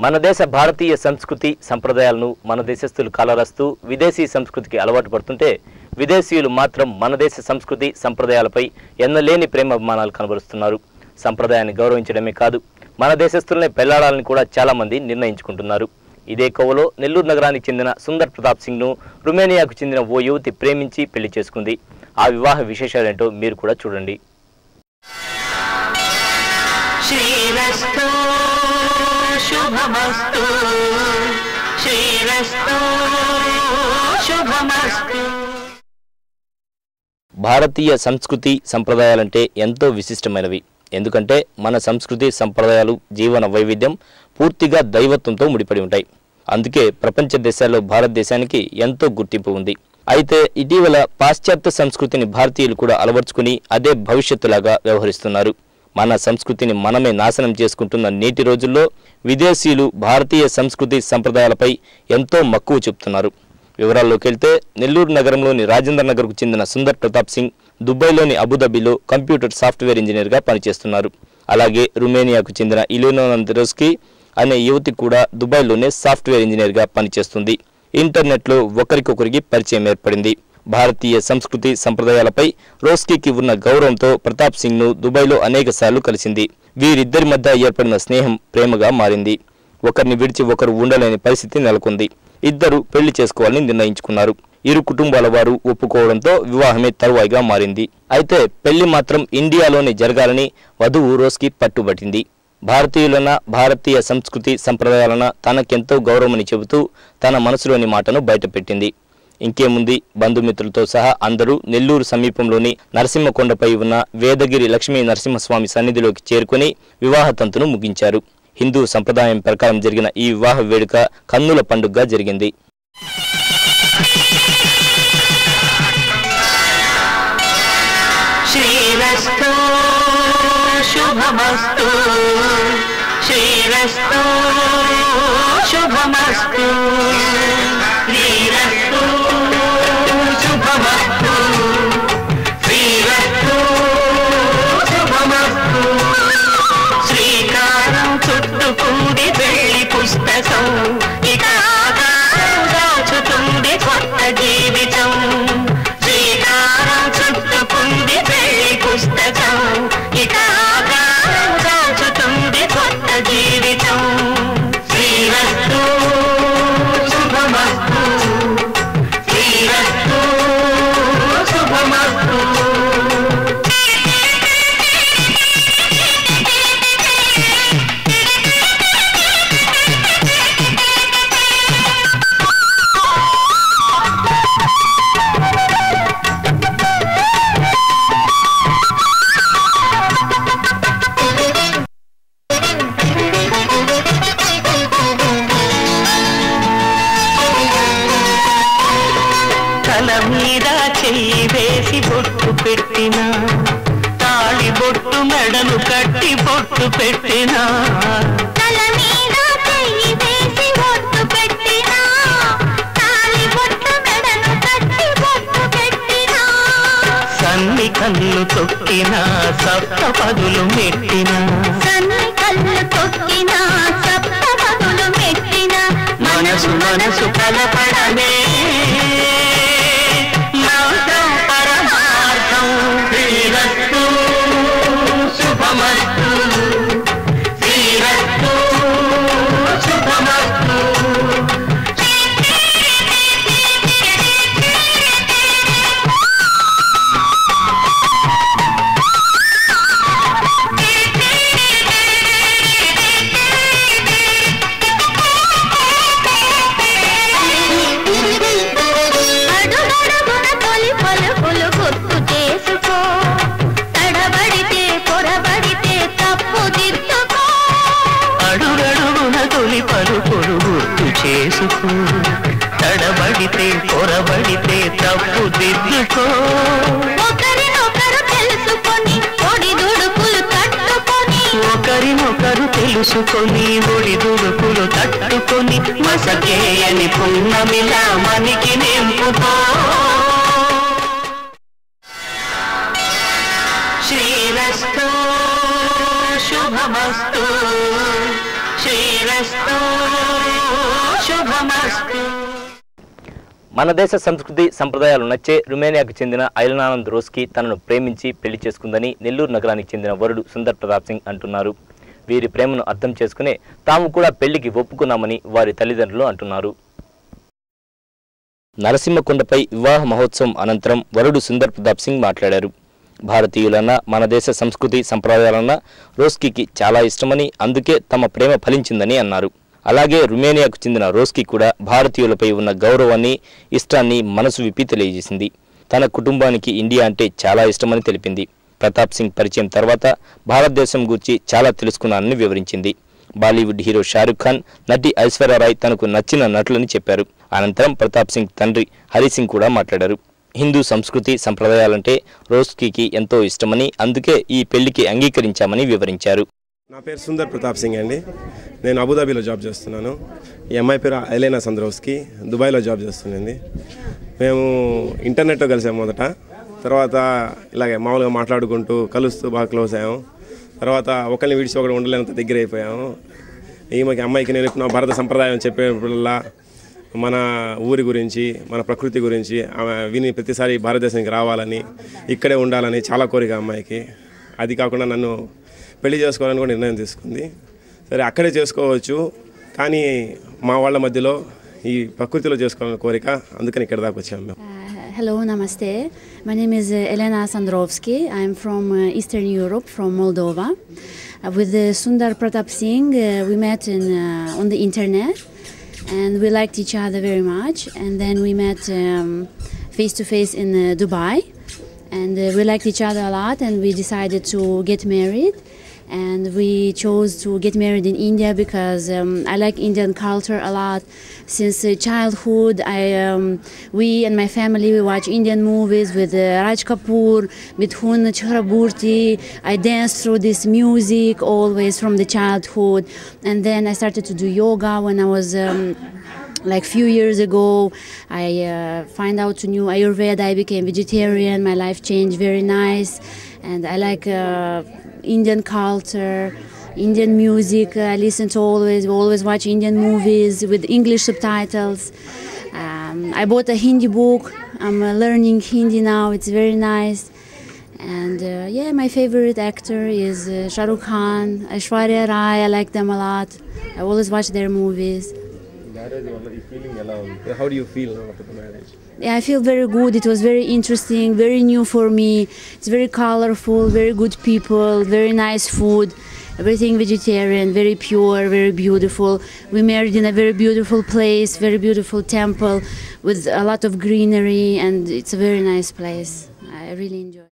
మన దేశ భారతీయ సంస్కృతి సంప్రదాయాలను మన దేశస్తులు కలరస్తూ విదేశీ సంస్కృతికి అలవాటు పడుతుంటే విదేశీయులు మాత్రం మన దేశ సంస్కృతి సంప్రదాయాలపై ఎన్నలేని ప్రేమాభిమానాలు కనబరుస్తున్నారు. సంప్రదాయాన్ని గౌరవించడమే కాదు మన దేశస్తులనే పెళ్లాడాలని కూడా చాలా మంది నిర్ణయించుకుంటున్నారు. ఇదే కోవలో నెల్లూరు నగరానికి చెందిన సుందర్ ప్రతాప్ సింగ్ను రుమేనియాకు చెందిన ఓ యువతి ప్రేమించి పెళ్లి చేసుకుంది. ఆ వివాహ విశేషాలేంటో మీరు కూడా చూడండి. శుభమస్తు శ్రీరస్తు శుభమస్తు. భారతీయ సంస్కృతి సంప్రదాయాలంటే ఎంతో విశిష్టమైనవి. ఎందుకంటే మన సంస్కృతి సంప్రదాయాలు జీవన వైవిధ్యం పూర్తిగా దైవత్వంతో ముడిపడి ఉంటాయి. అందుకే ప్రపంచ దేశాల్లో భారతదేశానికి ఎంతో గుర్తింపు ఉంది. అయితే ఇటీవల పాశ్చాత్య సంస్కృతిని భారతీయులు కూడా అలవర్చుకుని అదే భవిష్యత్తులాగా వ్యవహరిస్తున్నారు. మన సంస్కృతిని మనమే నాశనం చేసుకుంటున్న నేటి రోజుల్లో విదేశీయులు భారతీయ సంస్కృతి సంప్రదాయాలపై ఎంతో మక్కువ చూపుతున్నారు. వివరాల్లోకి వెళ్తే నెల్లూరు నగరంలోని రాజేంద్ర నగర్కు చెందిన సుందర్ ప్రతాప్ సింగ్ దుబాయ్లోని అబుదాబిలో కంప్యూటర్ సాఫ్ట్వేర్ ఇంజనీర్గా పనిచేస్తున్నారు. అలాగే రుమేనియాకు చెందిన ఇలినో నందరోస్కి అనే యువతి కూడా దుబాయ్లోనే సాఫ్ట్వేర్ ఇంజనీర్గా పనిచేస్తుంది. ఇంటర్నెట్లో ఒకరికొకరికి పరిచయం ఏర్పడింది. భారతీయ సంస్కృతి సంప్రదాయాలపై రోస్కీకి ఉన్న గౌరవంతో ప్రతాప్ సింగ్ను దుబాయ్లో అనేకసార్లు కలిసింది. వీరిద్దరి మధ్య ఏర్పడిన స్నేహం ప్రేమగా మారింది. ఒకరిని విడిచి ఒకరు ఉండలేని పరిస్థితి నెలకొంది. ఇద్దరు పెళ్లి చేసుకోవాలని నిర్ణయించుకున్నారు. ఇరు కుటుంబాల వారు ఒప్పుకోవడంతో వివాహమే తరువాయిగా మారింది. అయితే పెళ్లి మాత్రం ఇండియాలోనే జరగాలని వధువు రోస్కీ పట్టుబట్టింది. భారతీయులన భారతీయ సంస్కృతి సంప్రదాయాలన తనకెంతో గౌరవమని చెబుతూ తన మనసులోని మాటను బయటపెట్టింది. ఇంకేముంది, బంధుమిత్రులతో సహా అందరూ నెల్లూరు సమీపంలోని నరసింహకొండపై ఉన్న వేదగిరి లక్ష్మీ నరసింహస్వామి సన్నిధిలోకి చేరుకుని వివాహ తంతును ముగించారు. హిందూ సంప్రదాయం ప్రకారం జరిగిన ఈ వివాహ వేడుక కన్నుల పండుగగా జరిగింది. శ్రీరస్తు శుభమస్తు శ్రీరస్తు శుభమస్తు శ్రీరస్తు శుభమస్తు శ్రీరస్తు శుభమస్తు. శ్రీకారం చుట్టుకుంది పెళ్లి పుస్తకం, ఇక దాచుతుంది కొత్త జీవితం. శ్రీకారం చుట్టుకుంది పెళ్లి పుస్తకం, ఇక దాచుతుంది కొత్త జీవితం. శ్రీరస్తు శుభమస్తు శ్రీరస్తు శుభమస్తు. తల మీద చెయ్యి వేసి బొట్టు పెట్టిన, తాళి బొట్టు మెడను కట్టి బొట్టు పెట్టిన, తల మీద చెయ్యి వేసి బొట్టు పెట్టిన, తాళి బొట్టు మెడను కట్టి బొట్టు పెట్టిన, సన్ని కళ్ళు తొక్కిన సప్త పదులు మెట్టిన, సన్ని కళ్ళు తొక్కిన సప్త పదులు మెట్టిన, మనసు మనసు కలపడమే మంత్రం పరమార్థం. శ్రీరస్తు శుభమస్తు శ్రీరస్తు శుభమస్తు. అడుగడుగున తొలి పలుకులు గుర్తు చేసుకో, తడబడితే పొరబడితే తప్పు దిద్దుకో. అడుగడుగున తొలి పలుకులు గుర్తు చేసుకో, తడబడితే పొరబడితే తప్పు దిద్దుకో. ఒకరినొకరు తెలుసుకొని ఒడిదుడుకులు తట్టుకొని, ఒకరినొకరు తెలుసుకొని ఒడిదుడుకులు తట్టుకొని, మసకేయని పున్నమిలా మనికి నింపుకో. శ్రీరస్తు శుభమస్తు శ్రీ శ్రీరస్తు శుభమస్తు. మన దేశ సంస్కృతి సంప్రదాయాలు నచ్చే రుమేనియాకు చెందిన ఐలనానంద్ రోస్కి తనను ప్రేమించి పెళ్లి చేసుకుందని నెల్లూరు నగరానికి చెందిన వరుడు సుందర్ ప్రతాప్ సింగ్ అంటున్నారు. వీరి ప్రేమను అర్థం చేసుకునే తాము కూడా పెళ్లికి ఒప్పుకున్నామని వారి తల్లిదండ్రులు అంటున్నారు. నరసింహకొండపై వివాహ మహోత్సవం అనంతరం వరుడు సుందర్ ప్రతాప్ సింగ్ మాట్లాడారు. భారతీయులన్న మన దేశ సంస్కృతి సంప్రదాయాలన్న రోస్కీకి చాలా ఇష్టమని, అందుకే తమ ప్రేమ ఫలించిందని అన్నారు. అలాగే రుమేనియాకు చెందిన రోస్కీ కూడా భారతీయులపై ఉన్న గౌరవాన్ని, ఇష్టాన్ని మనసు విప్పి తెలియజేసింది. తన కుటుంబానికి ఇండియా అంటే చాలా ఇష్టమని తెలిపింది. ప్రతాప్ సింగ్ పరిచయం తర్వాత భారతదేశం గురించి చాలా తెలుసుకున్నానని వివరించింది. బాలీవుడ్ హీరో షారుఖ్ ఖాన్, నటి ఐశ్వర్యరాయ్ తనకు నచ్చిన నటులని చెప్పారు. అనంతరం ప్రతాప్ సింగ్ తండ్రి హరి సింగ్ కూడా మాట్లాడారు. హిందూ సంస్కృతి సంప్రదాయాలంటే రోస్కీకి ఎంతో ఇష్టమని, అందుకే ఈ పెళ్లికి అంగీకరించామని వివరించారు. నా పేరు సుందర్ ప్రతాప్ సింగ్ అండి. నేను అబుదాబీలో జాబ్ చేస్తున్నాను. ఈ అమ్మాయి పేరు ఎలెనా సంద్రోవ్స్కి, దుబాయ్లో జాబ్ చేస్తుంది. మేము ఇంటర్నెట్లో కలిసాము మొదట. తర్వాత ఇలాగే మామూలుగా మాట్లాడుకుంటూ కలుస్తూ బాగా క్లోజ్ అయ్యాము. తర్వాత ఒకరిని విడిచి ఒకటి ఉండలేనంత దగ్గర అయిపోయాము. అమ్మాయికి నేను ఇప్పుడు భారత సంప్రదాయం చెప్పేప్పుడల్లా మన ఊరి గురించి, మన ప్రకృతి గురించి విని ప్రతిసారి భారతదేశానికి రావాలని, ఇక్కడే ఉండాలని చాలా కోరిక అమ్మాయికి. అది కాకుండా నన్ను పెళ్లి చేసుకోవాలని కూడా నిర్ణయం తీసుకుంది. సరే అక్కడే చేసుకోవచ్చు, కానీ మా వాళ్ళ మధ్యలో ఈ ప్రకృతిలో చేసుకోవాలని కోరిక, అందుకని ఇక్కడ దాకా వచ్చాము మేము. Hello, namaste. My name is Elena Sandrovsky. I am from Eastern Europe, from Moldova. With Sundar Pratap Singh, we met on the internet, and we liked each other very much. And then we met face to face in Dubai, and we liked each other a lot, and we decided to get married. And we chose to get married in India because I like Indian culture a lot. Since childhood, we and my family, we watch Indian movies with Raj Kapoor, Mithun Chakraborty. I danced through this music always from the childhood. And then I started to do yoga when I was like few years ago. I find out to new Ayurveda. I became vegetarian. My life changed very nice. And I like Indian culture, Indian music. I listen to always watch Indian movies with English subtitles. I bought a Hindi book. I'm learning Hindi now. It's very nice. And my favorite actor is Shah Rukh Khan, Aishwarya Rai. I like them a lot. I always watch their movies. How do you feel after the marriage? Yeah, I feel very good. It was very interesting, very new for me. It's very colorful, very good people, very nice food, everything vegetarian, very pure, very beautiful. We married in a very beautiful place, very beautiful temple with a lot of greenery, and it's a very nice place. I really enjoy it.